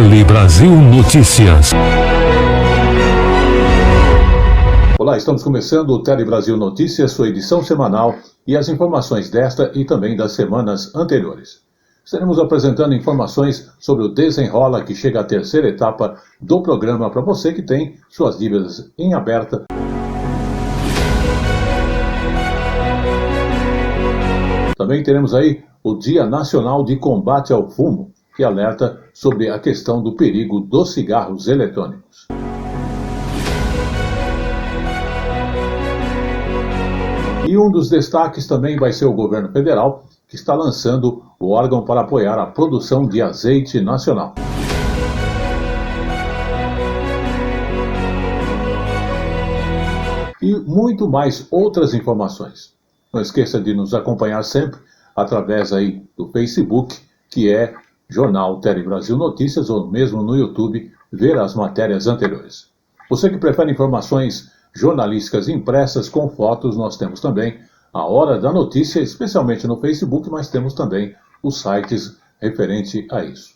Tele Brasil Notícias. Olá, estamos começando o Tele Brasil Notícias, sua edição semanal e as informações desta e também das semanas anteriores. Estaremos apresentando informações sobre o Desenrola, que chega à terceira etapa do programa para você que tem suas dívidas em aberta. Também teremos aí o Dia Nacional de Combate ao Fumo, que alerta sobre a questão do perigo dos cigarros eletrônicos. E um dos destaques também vai ser o governo federal, que está lançando o órgão para apoiar a produção de azeite nacional. E muito mais outras informações. Não esqueça de nos acompanhar sempre através aí do Facebook, que é Jornal Tele Brasil Notícias, ou mesmo no YouTube, ver as matérias anteriores. Você que prefere informações jornalísticas impressas com fotos, nós temos também a Hora da Notícia, especialmente no Facebook, mas temos também os sites referente a isso.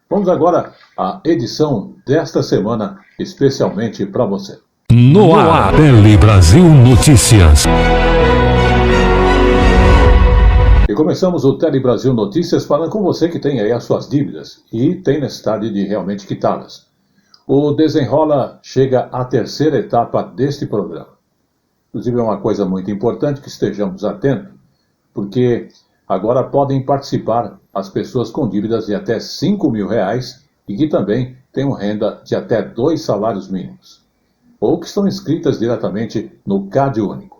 Vamos agora à edição desta semana, especialmente para você. No ar, Tele Brasil Notícias. E começamos o Tele Brasil Notícias falando com você que tem aí as suas dívidas e tem necessidade de realmente quitá-las. O Desenrola chega à terceira etapa deste programa. Inclusive é uma coisa muito importante que estejamos atentos, porque agora podem participar as pessoas com dívidas de até R$5.000 e que também tenham renda de até 2 salários mínimos, ou que estão inscritas diretamente no CAD único.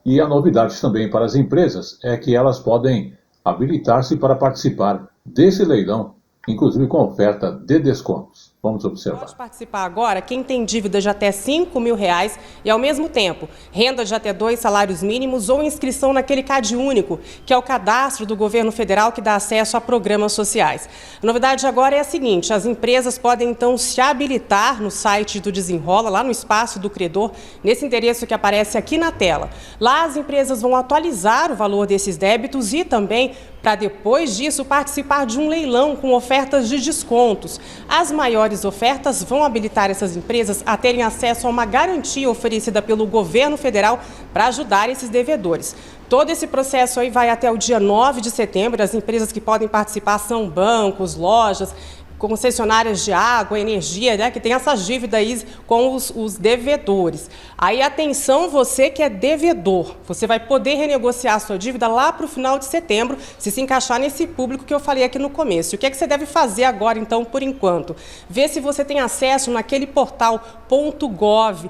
E a novidade também para as empresas é que elas podem habilitar-se para participar desse leilão, inclusive com oferta de descontos. Vamos observar. Pode participar agora quem tem dívida de até R$5.000 e, ao mesmo tempo, renda de até 2 salários mínimos ou inscrição naquele CAD único, que é o cadastro do governo federal que dá acesso a programas sociais. A novidade agora é a seguinte: as empresas podem, então, se habilitar no site do Desenrola, lá no espaço do credor, nesse endereço que aparece aqui na tela. Lá as empresas vão atualizar o valor desses débitos e também, para depois disso, participar de um leilão com ofertas de descontos. As maiores ofertas vão habilitar essas empresas a terem acesso a uma garantia oferecida pelo governo federal para ajudar esses devedores. Todo esse processo aí vai até o dia 9 de setembro. As empresas que podem participar são bancos, lojas, concessionárias de água, energia, né, que tem essas dívidas aí com os devedores. Aí, atenção, você que é devedor, você vai poder renegociar a sua dívida lá para o final de setembro, se encaixar nesse público que eu falei aqui no começo. O que é que você deve fazer agora, então, por enquanto? Ver se você tem acesso naquele portal .gov.br.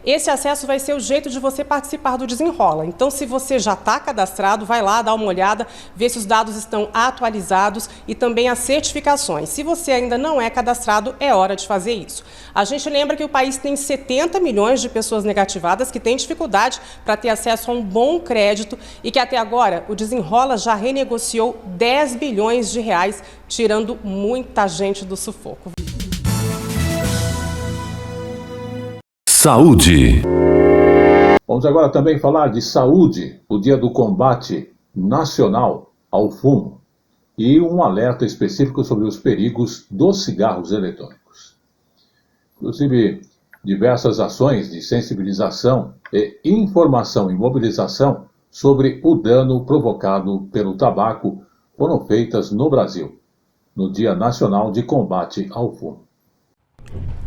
Esse acesso vai ser o jeito de você participar do Desenrola. Então, se você já está cadastrado, vai lá, dá uma olhada, ver se os dados estão atualizados e também a certificação. Se você ainda não é cadastrado, é hora de fazer isso. A gente lembra que o país tem 70 milhões de pessoas negativadas que têm dificuldade para ter acesso a um bom crédito e que até agora o Desenrola já renegociou 10 bilhões de reais, tirando muita gente do sufoco. Saúde. Vamos agora também falar de saúde, o Dia do Combate Nacional ao Fumo, e um alerta específico sobre os perigos dos cigarros eletrônicos. Inclusive, diversas ações de sensibilização e informação e mobilização sobre o dano provocado pelo tabaco foram feitas no Brasil, no Dia Nacional de Combate ao Fumo.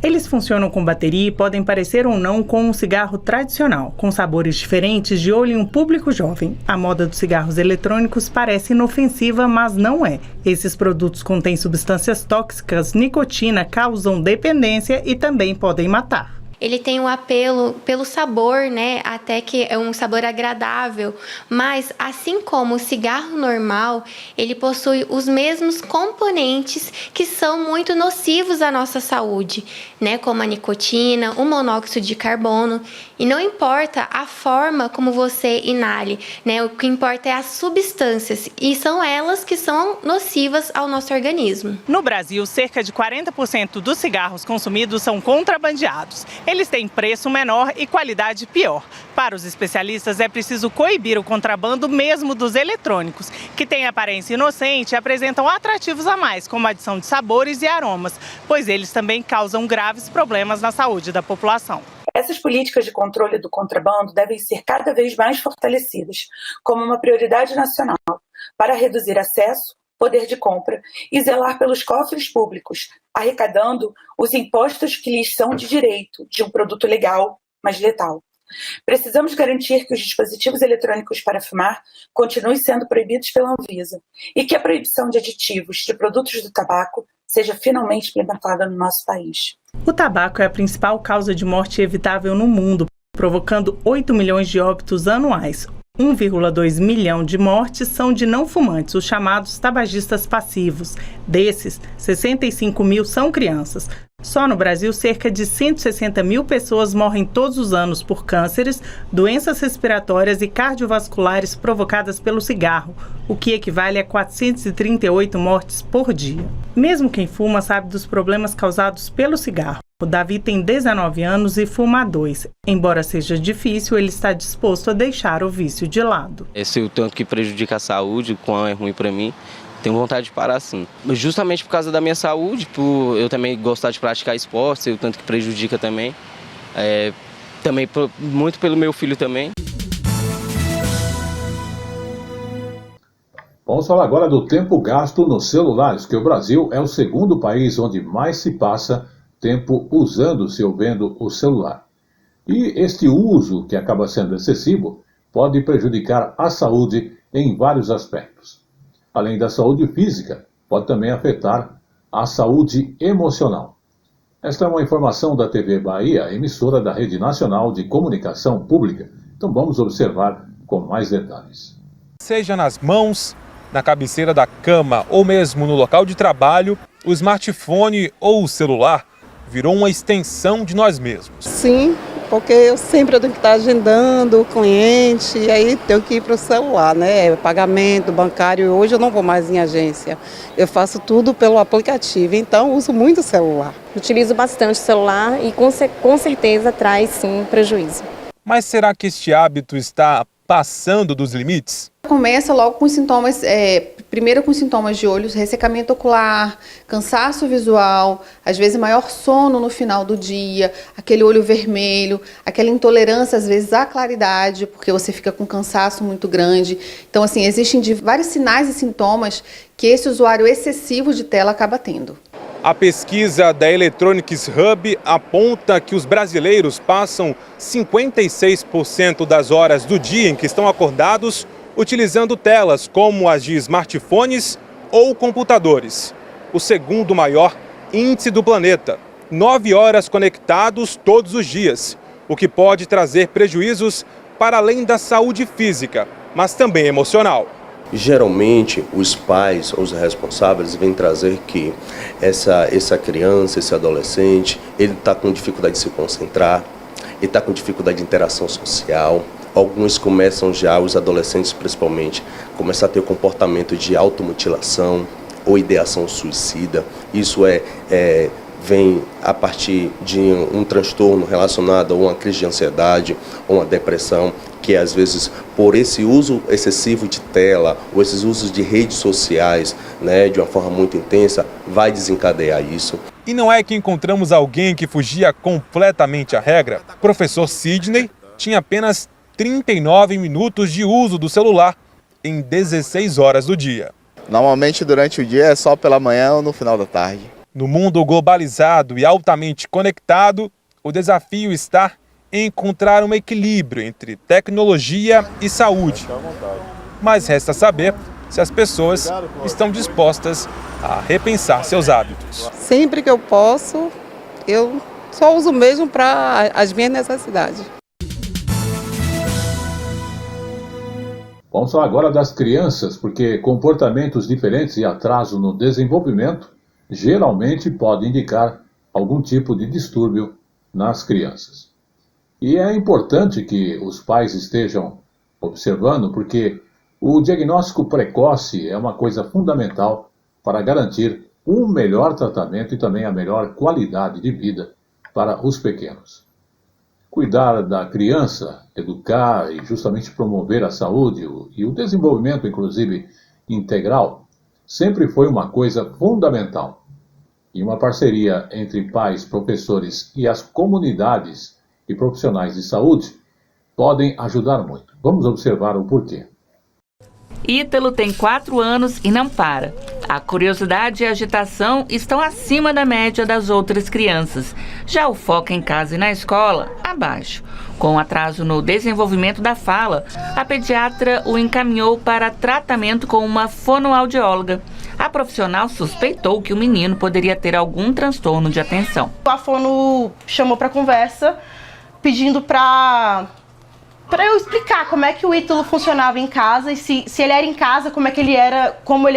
Eles funcionam com bateria e podem parecer ou não com um cigarro tradicional, com sabores diferentes de olho em um público jovem. A moda dos cigarros eletrônicos parece inofensiva, mas não é. Esses produtos contêm substâncias tóxicas, nicotina, causam dependência e também podem matar. Ele tem um apelo pelo sabor, né? Até que é um sabor agradável. Mas, assim como o cigarro normal, ele possui os mesmos componentes que são muito nocivos à nossa saúde, né? Como a nicotina, o monóxido de carbono. E não importa a forma como você inale, né? O que importa é as substâncias. E são elas que são nocivas ao nosso organismo. No Brasil, cerca de 40% dos cigarros consumidos são contrabandeados. Eles têm preço menor e qualidade pior. Para os especialistas, é preciso coibir o contrabando mesmo dos eletrônicos, que têm aparência inocente e apresentam atrativos a mais, como a adição de sabores e aromas, pois eles também causam graves problemas na saúde da população. Essas políticas de controle do contrabando devem ser cada vez mais fortalecidas, como uma prioridade nacional, para reduzir acesso, poder de compra e zelar pelos cofres públicos, arrecadando os impostos que lhes são de direito de um produto legal, mas letal. Precisamos garantir que os dispositivos eletrônicos para fumar continuem sendo proibidos pela Anvisa e que a proibição de aditivos de produtos do tabaco seja finalmente implementada no nosso país. O tabaco é a principal causa de morte evitável no mundo, provocando 8 milhões de óbitos anuais. 1,2 milhão de mortes são de não fumantes, os chamados tabagistas passivos. Desses, 65 mil são crianças. Só no Brasil, cerca de 160 mil pessoas morrem todos os anos por cânceres, doenças respiratórias e cardiovasculares provocadas pelo cigarro, o que equivale a 438 mortes por dia. Mesmo quem fuma sabe dos problemas causados pelo cigarro. O Davi tem 19 anos e fuma há 2. Embora seja difícil, ele está disposto a deixar o vício de lado. Esse é o tanto que prejudica a saúde, o quão é ruim para mim. Tenho vontade de parar sim. Justamente por causa da minha saúde, por eu também gostar de praticar esporte, o tanto que prejudica também. Também muito pelo meu filho também. Vamos falar agora do tempo gasto nos celulares, que o Brasil é o segundo país onde mais se passa tempo usando-se ou vendo o celular. E este uso, que acaba sendo excessivo, pode prejudicar a saúde em vários aspectos. Além da saúde física, pode também afetar a saúde emocional. Esta é uma informação da TV Bahia, emissora da Rede Nacional de Comunicação Pública. Então vamos observar com mais detalhes. Seja nas mãos, na cabeceira da cama ou mesmo no local de trabalho, o smartphone ou o celular virou uma extensão de nós mesmos. Sim, porque eu sempre tenho que estar agendando o cliente e aí tenho que ir para o celular, né? Pagamento bancário, hoje eu não vou mais em agência, eu faço tudo pelo aplicativo, então uso muito o celular. Utilizo bastante o celular e com certeza traz sim prejuízo. Mas será que este hábito está passando dos limites? Começa logo com sintomas, primeiro com sintomas de olhos, ressecamento ocular, cansaço visual, às vezes maior sono no final do dia, aquele olho vermelho, aquela intolerância às vezes à claridade, porque você fica com cansaço muito grande. Então, assim, existem vários sinais e sintomas que esse usuário excessivo de tela acaba tendo. A pesquisa da Electronics Hub aponta que os brasileiros passam 56% das horas do dia em que estão acordados utilizando telas como as de smartphones ou computadores. O segundo maior índice do planeta, 9 horas conectados todos os dias, o que pode trazer prejuízos para além da saúde física, mas também emocional. Geralmente, os pais ou os responsáveis vêm trazer que essa criança, esse adolescente, ele está com dificuldade de se concentrar, ele está com dificuldade de interação social. Alguns começam já, os adolescentes principalmente, começam a ter o comportamento de automutilação ou ideação suicida. Isso vem a partir de um transtorno relacionado a uma crise de ansiedade ou uma depressão, que às vezes por esse uso excessivo de tela ou esses usos de redes sociais, né, de uma forma muito intensa, vai desencadear isso. E não é que encontramos alguém que fugia completamente à regra. O professor Sidney tinha apenas 39 minutos de uso do celular em 16 horas do dia. Normalmente durante o dia é só pela manhã ou no final da tarde. No mundo globalizado e altamente conectado, o desafio está em encontrar um equilíbrio entre tecnologia e saúde. Mas resta saber se as pessoas estão dispostas a repensar seus hábitos. Sempre que eu posso, eu só uso mesmo para as minhas necessidades. Vamos falar agora das crianças, porque comportamentos diferentes e atraso no desenvolvimento geralmente podem indicar algum tipo de distúrbio nas crianças. E é importante que os pais estejam observando, porque o diagnóstico precoce é uma coisa fundamental para garantir um melhor tratamento e também a melhor qualidade de vida para os pequenos. Cuidar da criança, educar e justamente promover a saúde e o desenvolvimento, inclusive, integral, sempre foi uma coisa fundamental. E uma parceria entre pais, professores e as comunidades e profissionais de saúde podem ajudar muito. Vamos observar o porquê. Ítalo tem 4 anos e não para. A curiosidade e a agitação estão acima da média das outras crianças. Já o foco em casa e na escola, abaixo. Com atraso no desenvolvimento da fala, a pediatra o encaminhou para tratamento com uma fonoaudióloga. A profissional suspeitou que o menino poderia ter algum transtorno de atenção. A fono chamou para conversa, pedindo para eu explicar como é que o Ítalo funcionava em casa e se ele era em casa, como ele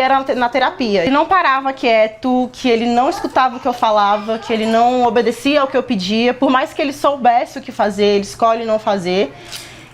era na terapia. Ele não parava quieto, que ele não escutava o que eu falava, que ele não obedecia ao que eu pedia. Por mais que ele soubesse o que fazer, ele escolhe não fazer.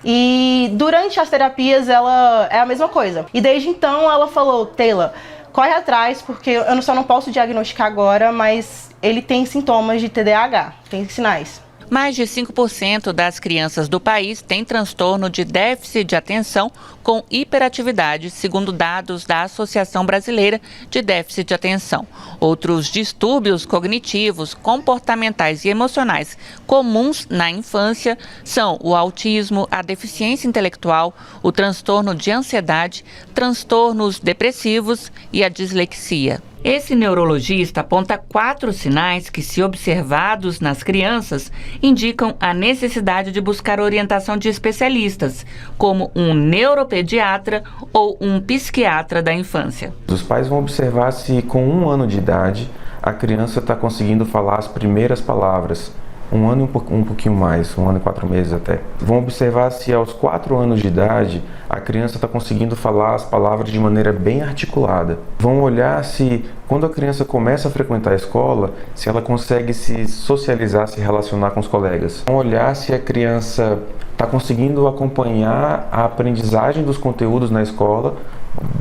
E durante as terapias ela é a mesma coisa. E desde então ela falou: Taylor, corre atrás, porque eu só não posso diagnosticar agora, mas ele tem sintomas de TDAH, tem sinais. Mais de 5% das crianças do país têm transtorno de déficit de atenção com hiperatividade, segundo dados da Associação Brasileira de Déficit de Atenção. Outros distúrbios cognitivos, comportamentais e emocionais comuns na infância são o autismo, a deficiência intelectual, o transtorno de ansiedade, transtornos depressivos e a dislexia. Esse neurologista aponta 4 sinais que, se observados nas crianças, indicam a necessidade de buscar orientação de especialistas, como um neuropediatra ou um psiquiatra da infância. Os pais vão observar se, com 1 ano de idade, a criança está conseguindo falar as primeiras palavras. 1 ano e um pouquinho mais, 1 ano e 4 meses até. Vão observar se aos 4 anos de idade a criança está conseguindo falar as palavras de maneira bem articulada. Vão olhar se, quando a criança começa a frequentar a escola, se ela consegue se socializar, se relacionar com os colegas. Vão olhar se a criança está conseguindo acompanhar a aprendizagem dos conteúdos na escola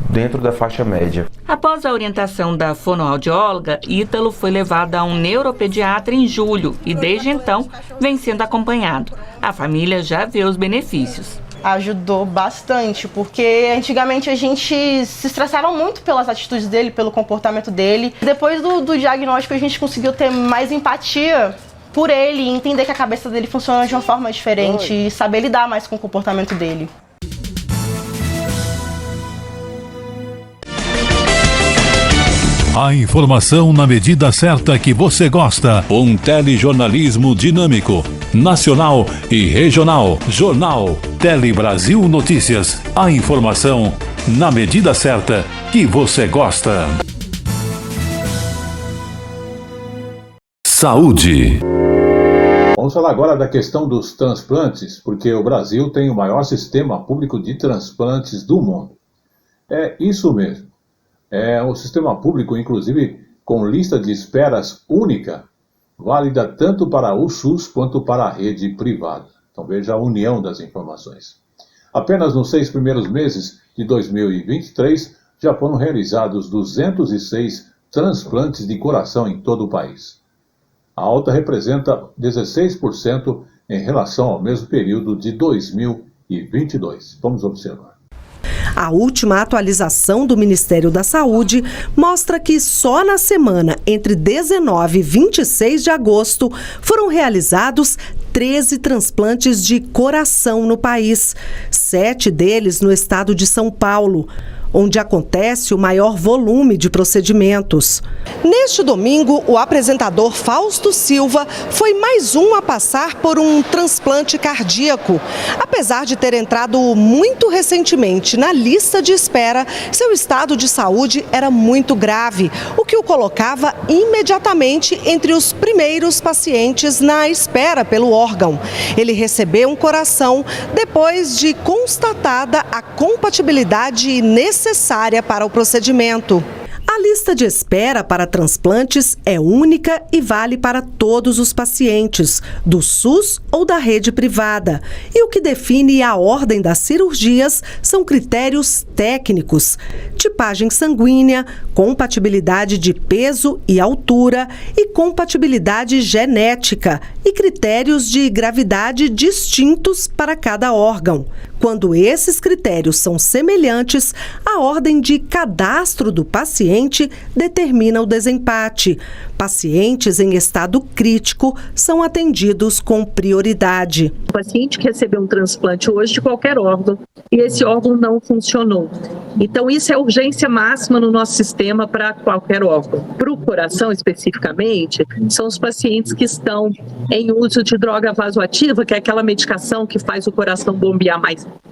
dentro da faixa média. Após a orientação da fonoaudióloga, Ítalo foi levado a um neuropediatra em julho e desde então vem sendo acompanhado. A família já vê os benefícios. Ajudou bastante, porque antigamente a gente se estressava muito pelas atitudes dele, pelo comportamento dele. Depois do diagnóstico a gente conseguiu ter mais empatia por ele e entender que a cabeça dele funciona de uma forma diferente e saber lidar mais com o comportamento dele. A informação na medida certa que você gosta. Um telejornalismo dinâmico, nacional e regional. Jornal Tele Brasil Notícias. A informação na medida certa que você gosta. Saúde. Vamos falar agora da questão dos transplantes, porque o Brasil tem o maior sistema público de transplantes do mundo. É isso mesmo. É um sistema público, inclusive, com lista de esperas única, válida tanto para o SUS quanto para a rede privada. Então veja a união das informações. Apenas nos 6 primeiros meses de 2023, já foram realizados 206 transplantes de coração em todo o país. A alta representa 16% em relação ao mesmo período de 2022. Vamos observar. A última atualização do Ministério da Saúde mostra que só na semana entre 19 e 26 de agosto foram realizados 13 transplantes de coração no país, 7 deles no estado de São Paulo, onde acontece o maior volume de procedimentos. Neste domingo, o apresentador Fausto Silva foi mais um a passar por um transplante cardíaco. Apesar de ter entrado muito recentemente na lista de espera, seu estado de saúde era muito grave, o que o colocava imediatamente entre os primeiros pacientes na espera pelo órgão. Ele recebeu um coração depois de constatada a compatibilidade necessária para o procedimento. A lista de espera para transplantes é única e vale para todos os pacientes, do SUS ou da rede privada. E o que define a ordem das cirurgias são critérios técnicos: tipagem sanguínea, compatibilidade de peso e altura e compatibilidade genética e critérios de gravidade distintos para cada órgão. Quando esses critérios são semelhantes, a ordem de cadastro do paciente determina o desempate. Pacientes em estado crítico são atendidos com prioridade. O paciente que recebeu um transplante hoje de qualquer órgão e esse órgão não funcionou. Então, isso é urgência máxima no nosso sistema para qualquer órgão. Para o coração, especificamente, são os pacientes que estão em uso de droga vasoativa, que é aquela medicação que faz o coração bombear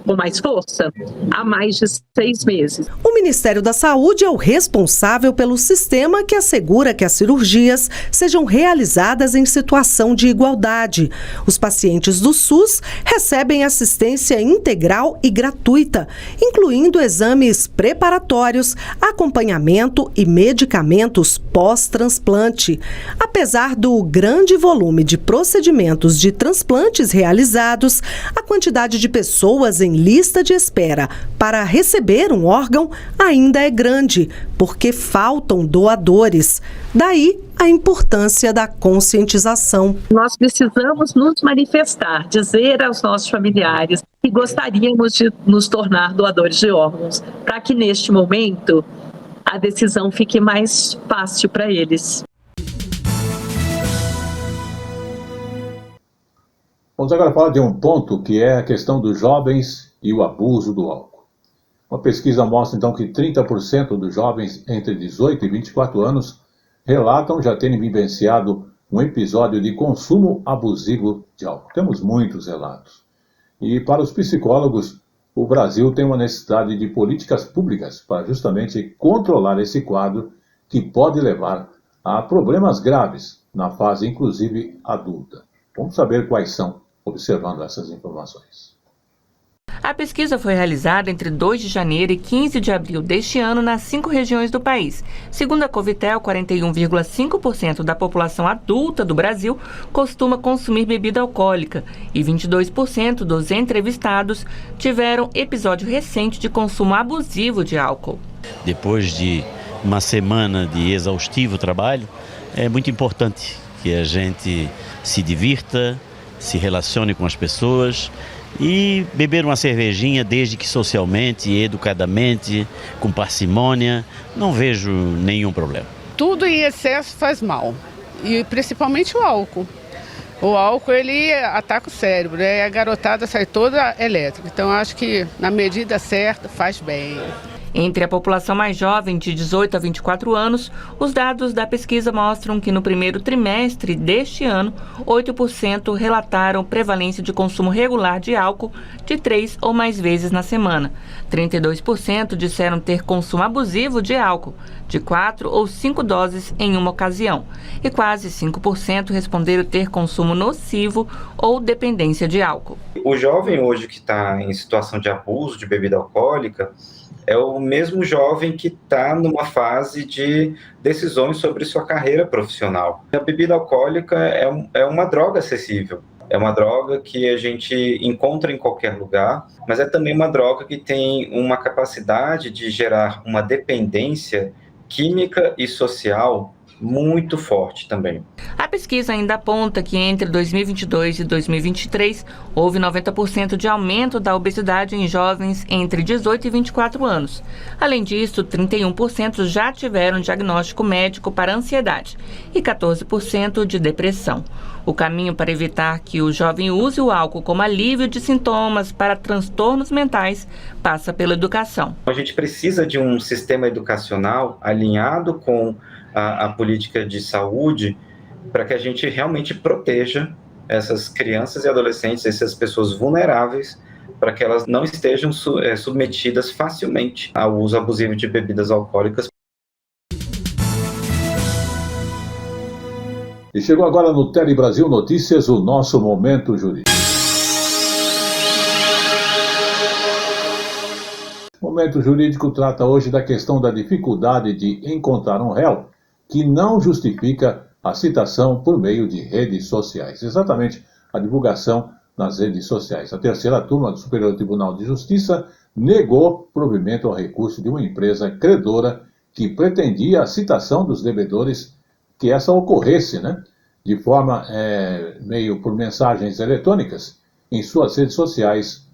com mais força, há mais de 6 meses. O Ministério da Saúde é o responsável pelo sistema que assegura que as cirurgias sejam realizadas em situação de igualdade. Os pacientes do SUS recebem assistência integral e gratuita, incluindo exames preparatórios, acompanhamento e medicamentos pós-transplante. Apesar do grande volume de procedimentos de transplantes realizados, a quantidade de pessoas em lista de espera para receber um órgão ainda é grande, porque faltam doadores. Daí a importância da conscientização. Nós precisamos nos manifestar, dizer aos nossos familiares que gostaríamos de nos tornar doadores de órgãos, para que neste momento a decisão fique mais fácil para eles. Vamos agora falar de um ponto que é a questão dos jovens e o abuso do álcool. Uma pesquisa mostra então que 30% dos jovens entre 18 e 24 anos relatam já terem vivenciado um episódio de consumo abusivo de álcool. Temos muitos relatos. E para os psicólogos, o Brasil tem uma necessidade de políticas públicas para justamente controlar esse quadro que pode levar a problemas graves na fase, inclusive, adulta. Vamos saber quais são, observando essas informações. A pesquisa foi realizada entre 2 de janeiro e 15 de abril deste ano nas 5 regiões do país. Segundo a Covitel, 41,5% da população adulta do Brasil costuma consumir bebida alcoólica e 22% dos entrevistados tiveram episódio recente de consumo abusivo de álcool. Depois de uma semana de exaustivo trabalho, é muito importante que a gente se divirta, se relacione com as pessoas e beber uma cervejinha, desde que socialmente, educadamente, com parcimônia, não vejo nenhum problema. Tudo em excesso faz mal, e principalmente o álcool. O álcool, ele ataca o cérebro, né? A garotada sai toda elétrica, então acho que na medida certa faz bem. Entre a população mais jovem, de 18 a 24 anos, os dados da pesquisa mostram que no primeiro trimestre deste ano, 8% relataram prevalência de consumo regular de álcool de 3 ou mais vezes na semana. 32% disseram ter consumo abusivo de álcool, de 4 ou 5 doses em uma ocasião. E quase 5% responderam ter consumo nocivo ou dependência de álcool. O jovem hoje que está em situação de abuso de bebida alcoólica é o mesmo jovem que está numa fase de decisões sobre sua carreira profissional. A bebida alcoólica é uma droga acessível. É uma droga que a gente encontra em qualquer lugar, mas é também uma droga que tem uma capacidade de gerar uma dependência química e social muito forte também. A pesquisa ainda aponta que entre 2022 e 2023 houve 90% de aumento da obesidade em jovens entre 18 e 24 anos. Além disso, 31% já tiveram diagnóstico médico para ansiedade e 14% de depressão. O caminho para evitar que o jovem use o álcool como alívio de sintomas para transtornos mentais passa pela educação. A gente precisa de um sistema educacional alinhado com a política de saúde para que a gente realmente proteja essas crianças e adolescentes, essas pessoas vulneráveis, para que elas não estejam submetidas facilmente ao uso abusivo de bebidas alcoólicas. E chegou agora no Tele Brasil Notícias o nosso Momento Jurídico. O Momento Jurídico trata hoje da questão da dificuldade de encontrar um réu que não justifica a citação por meio de redes sociais. Exatamente, a divulgação nas redes sociais. A terceira turma do Superior Tribunal de Justiça negou provimento ao recurso de uma empresa credora que pretendia a citação dos devedores, que essa ocorresse, de forma meio por mensagens eletrônicas em suas redes sociais,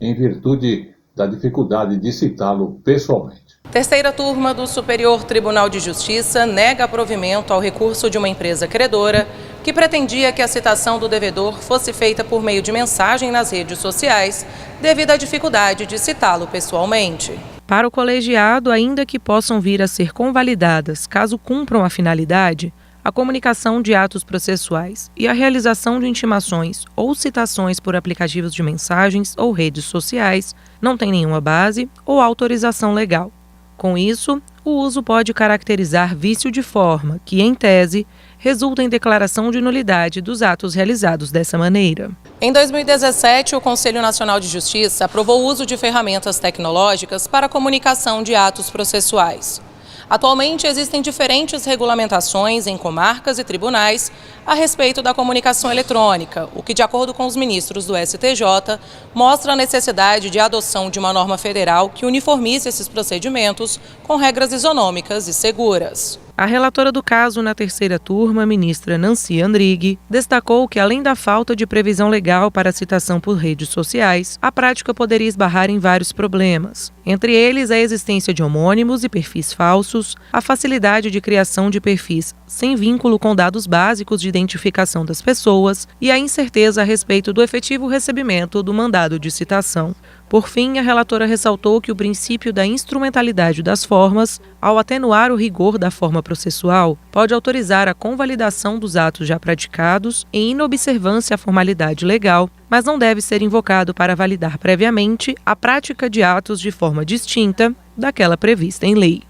em virtude da dificuldade de citá-lo pessoalmente. Terceira turma do Superior Tribunal de Justiça nega provimento ao recurso de uma empresa credora que pretendia que a citação do devedor fosse feita por meio de mensagem nas redes sociais, devido à dificuldade de citá-lo pessoalmente. Para o colegiado, ainda que possam vir a ser convalidadas caso cumpram a finalidade, a comunicação de atos processuais e a realização de intimações ou citações por aplicativos de mensagens ou redes sociais não têm nenhuma base ou autorização legal. Com isso, o uso pode caracterizar vício de forma que, em tese, resulta em declaração de nulidade dos atos realizados dessa maneira. Em 2017, o Conselho Nacional de Justiça aprovou o uso de ferramentas tecnológicas para a comunicação de atos processuais. Atualmente, existem diferentes regulamentações em comarcas e tribunais a respeito da comunicação eletrônica, o que, de acordo com os ministros do STJ, mostra a necessidade de adoção de uma norma federal que uniformize esses procedimentos com regras isonômicas e seguras. A relatora do caso na terceira turma, ministra Nancy Andrighi, destacou que, além da falta de previsão legal para a citação por redes sociais, a prática poderia esbarrar em vários problemas. Entre eles, a existência de homônimos e perfis falsos, a facilidade de criação de perfis sem vínculo com dados básicos de identificação das pessoas e a incerteza a respeito do efetivo recebimento do mandado de citação. Por fim, a relatora ressaltou que o princípio da instrumentalidade das formas, ao atenuar o rigor da forma processual, pode autorizar a convalidação dos atos já praticados em inobservância à formalidade legal, mas não deve ser invocado para validar previamente a prática de atos de forma distinta daquela prevista em lei.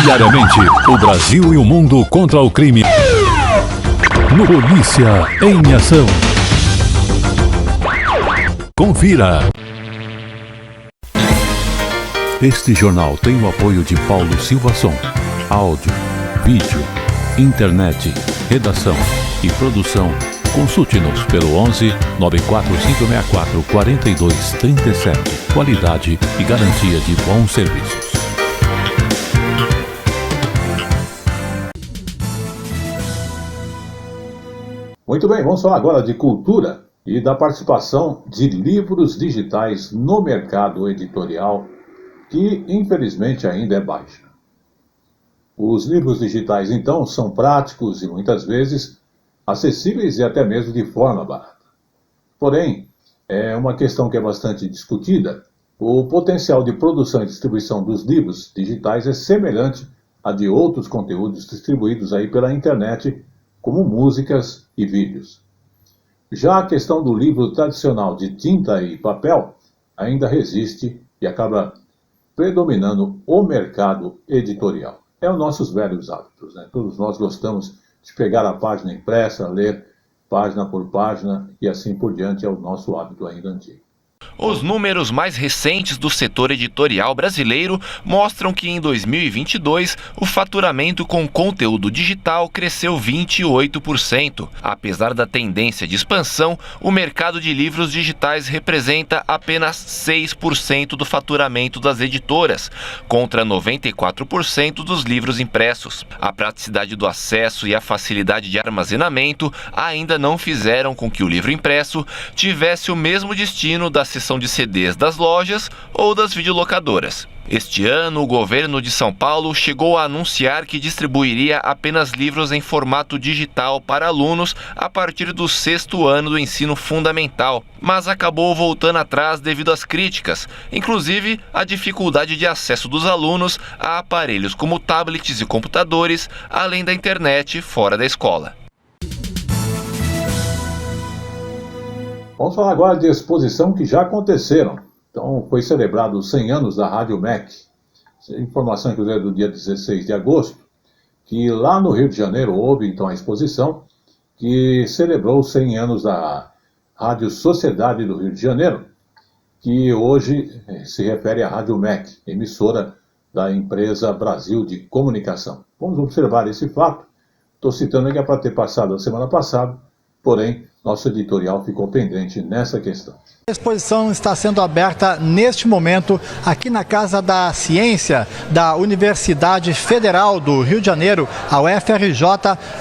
Diariamente, o Brasil e o mundo contra o crime. No Polícia em Ação. Confira. Este jornal tem o apoio de Paulo Silva Som. Áudio, vídeo, internet, redação e produção. Consulte-nos pelo 11 94564 4237. Qualidade e garantia de bons serviços. Muito bem, vamos falar agora de cultura e da participação de livros digitais no mercado editorial, que infelizmente ainda é baixa. Os livros digitais, então, são práticos e muitas vezes acessíveis e até mesmo de forma barata. Porém, é uma questão que é bastante discutida. O potencial de produção e distribuição dos livros digitais é semelhante a de outros conteúdos distribuídos aí pela internet, como músicas e vídeos. Já a questão do livro tradicional de tinta e papel ainda resiste e acaba predominando o mercado editorial. É os nossos velhos hábitos, Todos nós gostamos de pegar a página impressa, ler página por página e assim por diante, é o nosso hábito ainda antigo. Os números mais recentes do setor editorial brasileiro mostram que em 2022 o faturamento com conteúdo digital cresceu 28%. Apesar da tendência de expansão, o mercado de livros digitais representa apenas 6% do faturamento das editoras, contra 94% dos livros impressos. A praticidade do acesso e a facilidade de armazenamento ainda não fizeram com que o livro impresso tivesse o mesmo destino da seção de CDs das lojas ou das videolocadoras. Este ano, o governo de São Paulo chegou a anunciar que distribuiria apenas livros em formato digital para alunos a partir do 6º ano do ensino fundamental, mas acabou voltando atrás devido às críticas, inclusive a dificuldade de acesso dos alunos a aparelhos como tablets e computadores, além da internet fora da escola. Vamos falar agora de exposição que já aconteceram. Então, foi celebrado os 100 anos da Rádio MEC. Informação, inclusive, do dia 16 de agosto, que lá no Rio de Janeiro houve, então, a exposição que celebrou os 100 anos da Rádio Sociedade do Rio de Janeiro, que hoje se refere à Rádio MEC, emissora da empresa Brasil de Comunicação. Vamos observar esse fato. Estou citando aqui para ter passado a semana passada, porém, nosso editorial ficou pendente nessa questão. A exposição está sendo aberta neste momento aqui na Casa da Ciência da Universidade Federal do Rio de Janeiro, a UFRJ,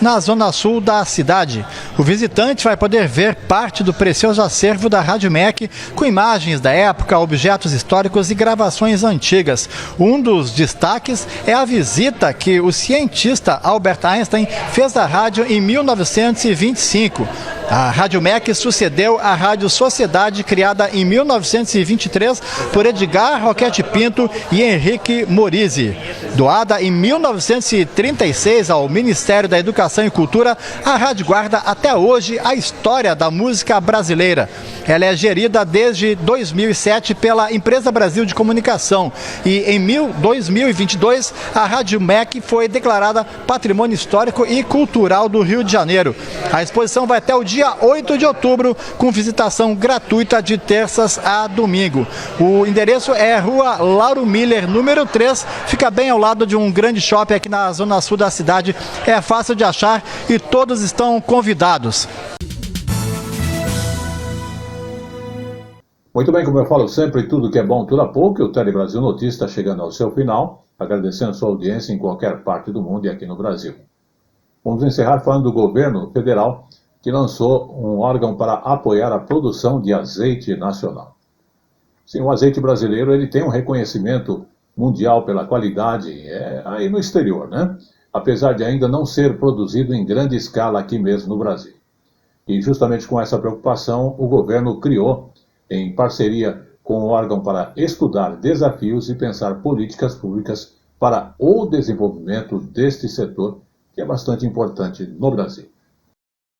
na zona sul da cidade. O visitante vai poder ver parte do precioso acervo da Rádio MEC, com imagens da época, objetos históricos e gravações antigas. Um dos destaques é a visita que o cientista Albert Einstein fez à rádio em 1925. A Rádio MEC sucedeu à Rádio Sociedade, criada em 1923 por Edgar Roquette Pinto e Henrique Morizzi. Doada em 1936 ao Ministério da Educação e Cultura, a rádio guarda até hoje a história da música brasileira. Ela é gerida desde 2007 pela Empresa Brasil de Comunicação e em 2022 a Rádio MEC foi declarada Patrimônio Histórico e Cultural do Rio de Janeiro. A exposição vai até o dia 8 de outubro, com visitação gratuita de terças a domingo. O endereço é Rua Lauro Miller, número 3, fica bem ao lado de um grande shopping aqui na zona sul da cidade. É fácil de achar e todos estão convidados. Muito bem, como eu falo sempre, tudo que é bom dura pouco, e o Tele Brasil Notícias está chegando ao seu final, agradecendo a sua audiência em qualquer parte do mundo e aqui no Brasil. Vamos encerrar falando do governo federal, que lançou um órgão para apoiar a produção de azeite nacional. Sim, o azeite brasileiro ele tem um reconhecimento mundial pela qualidade aí no exterior, né? Apesar de ainda não ser produzido em grande escala aqui mesmo no Brasil. E justamente com essa preocupação, o governo criou, em parceria com o órgão para estudar desafios e pensar políticas públicas para o desenvolvimento deste setor, que é bastante importante no Brasil.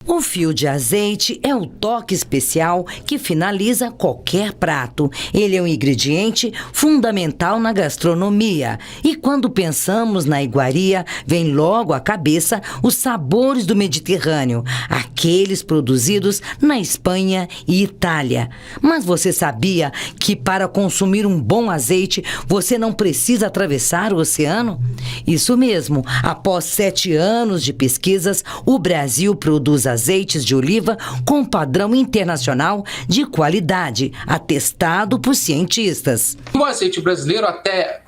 O fio de azeite é o toque especial que finaliza qualquer prato. Ele é um ingrediente fundamental na gastronomia. E quando pensamos na iguaria, vem logo à cabeça os sabores do Mediterrâneo, aqueles produzidos na Espanha e Itália. Mas você sabia que para consumir um bom azeite, você não precisa atravessar o oceano? Isso mesmo, após 7 anos de pesquisas, o Brasil produz azeites de oliva com padrão internacional de qualidade, atestado por cientistas. O azeite brasileiro, até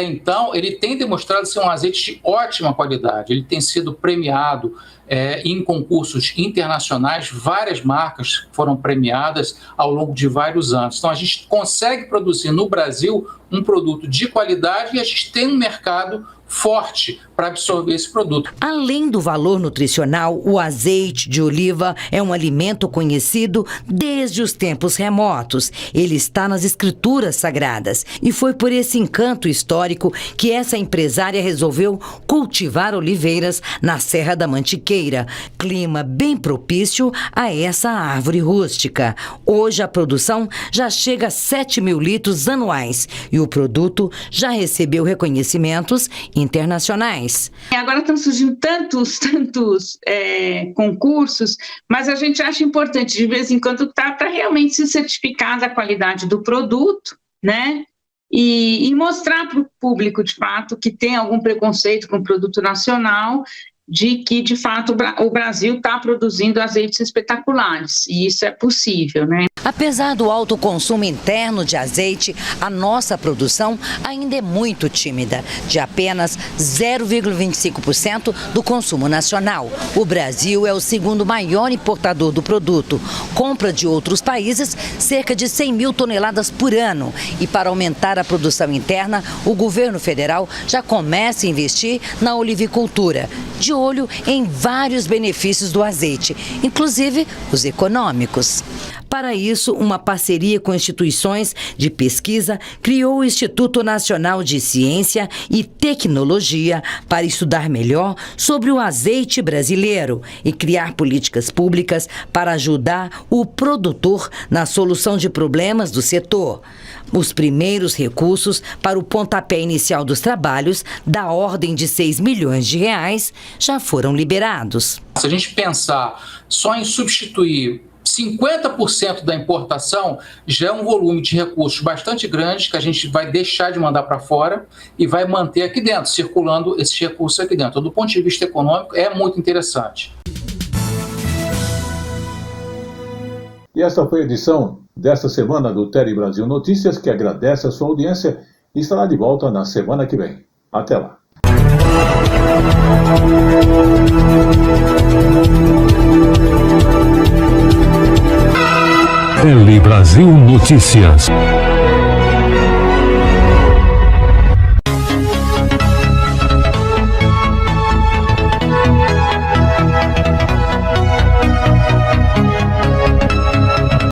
então, ele tem demonstrado ser um azeite de ótima qualidade. Ele tem sido premiado em concursos internacionais. Várias marcas foram premiadas ao longo de vários anos. Então, a gente consegue produzir no Brasil um produto de qualidade e a gente tem um mercado forte para absorver esse produto. Além do valor nutricional, o azeite de oliva é um alimento conhecido desde os tempos remotos. Ele está nas escrituras sagradas e foi por esse encanto histórico que essa empresária resolveu cultivar oliveiras na Serra da Mantiqueira, clima bem propício a essa árvore rústica. Hoje a produção já chega a 7 mil litros anuais e o produto já recebeu reconhecimentos internacionais. Agora estão surgindo tantos concursos, mas a gente acha importante de vez em quando para realmente se certificar da qualidade do produto, né? E mostrar para o público, de fato, que tem algum preconceito com o produto nacional, de que, de fato, o Brasil está produzindo azeites espetaculares, e isso é possível, né? Apesar do alto consumo interno de azeite, a nossa produção ainda é muito tímida, de apenas 0,25% do consumo nacional. O Brasil é o segundo maior importador do produto, compra de outros países cerca de 100 mil toneladas por ano. E para aumentar a produção interna, o governo federal já começa a investir na olivicultura, de olho em vários benefícios do azeite, inclusive os econômicos. Para isso, uma parceria com instituições de pesquisa criou o Instituto Nacional de Ciência e Tecnologia para estudar melhor sobre o azeite brasileiro e criar políticas públicas para ajudar o produtor na solução de problemas do setor. Os primeiros recursos para o pontapé inicial dos trabalhos, da ordem de 6 milhões de reais, já foram liberados. Se a gente pensar só em substituir 50% da importação já é um volume de recursos bastante grande que a gente vai deixar de mandar para fora e vai manter aqui dentro, circulando esses recursos aqui dentro. Do ponto de vista econômico, é muito interessante. E esta foi a edição desta semana do Tele Brasil Notícias, que agradece a sua audiência e estará de volta na semana que vem. Até lá. Tele Brasil Notícias.